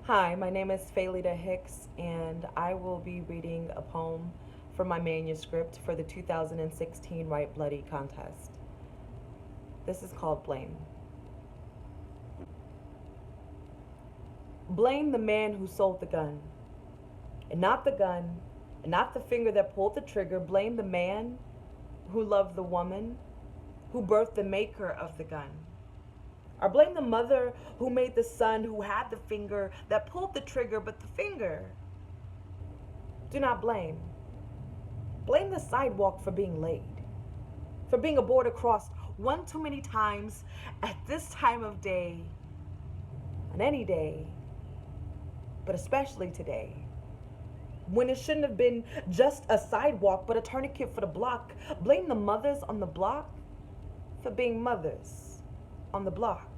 Hi, my name is Faylita Hicks, and I will be reading a poem from my manuscript for the 2016 Write Bloody contest. This is called Blame. Blame the man who sold the gun, and not the gun, and not the finger that pulled the trigger. Blame the man who loved the woman, who birthed the maker of the gun. Or blame the mother who made the son, who had the finger that pulled the trigger, but the finger. Do not blame. Blame the sidewalk for being late, for being a border crossed one too many times at this time of day, on any day, but especially today, when it shouldn't have been just a sidewalk, but a tourniquet for the block. Blame the mothers on the block for being mothers on the block,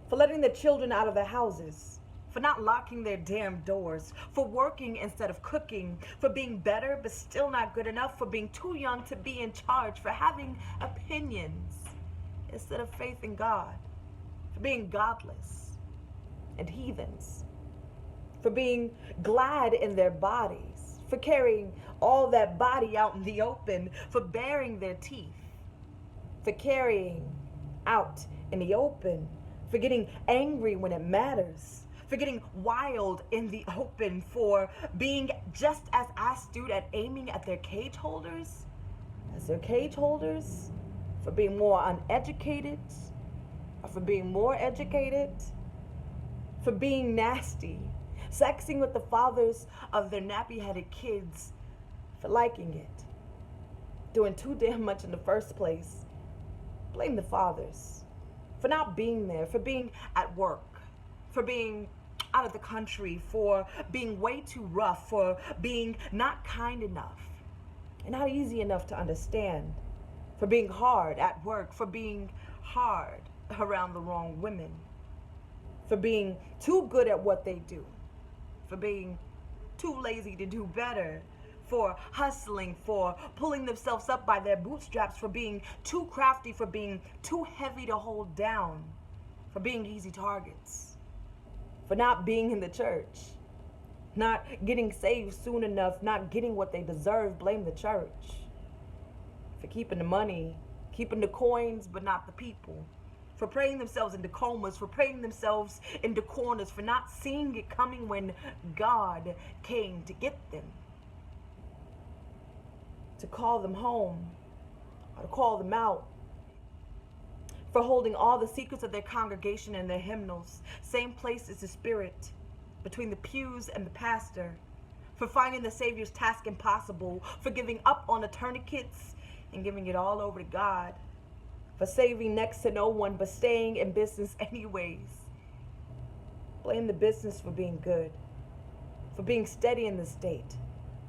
for letting the children out of their houses, for not locking their damn doors, for working instead of cooking, for being better but still not good enough, for being too young to be in charge, for having opinions instead of faith in God, for being godless and heathens, for being glad in their bodies, for carrying all that body out in the open, for baring their teeth, for carrying out in the open, for getting angry when it matters, for getting wild in the open, for being just as astute at aiming at their cage holders as their cage holders, for being more uneducated or for being more educated, for being nasty, sexing with the fathers of their nappy-headed kids, for liking it, doing too damn much in the first place. Blame the fathers for not being there, for being at work, for being out of the country, for being way too rough, for being not kind enough and not easy enough to understand, for being hard at work, for being hard around the wrong women, for being too good at what they do, for being too lazy to do better, for hustling, for pulling themselves up by their bootstraps, for being too crafty, for being too heavy to hold down, for being easy targets, for not being in the church, not getting saved soon enough, not getting what they deserve. Blame the church. For keeping the money, keeping the coins, but not the people, for praying themselves into comas, for praying themselves into corners, for not seeing it coming when God came to get them, to call them home, or to call them out, for holding all the secrets of their congregation and their hymnals, same place as the Spirit, between the pews and the pastor, for finding the Savior's task impossible, for giving up on the tourniquets and giving it all over to God, for saving next to no one but staying in business anyways. Blame the business for being good, for being steady in the state,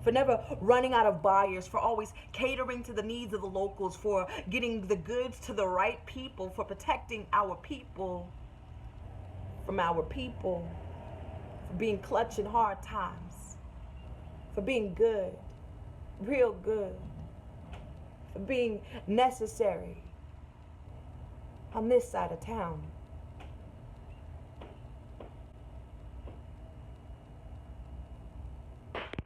for never running out of buyers, for always catering to the needs of the locals, for getting the goods to the right people, for protecting our people from our people, for being clutch in hard times, for being good, real good, for being necessary on this side of town.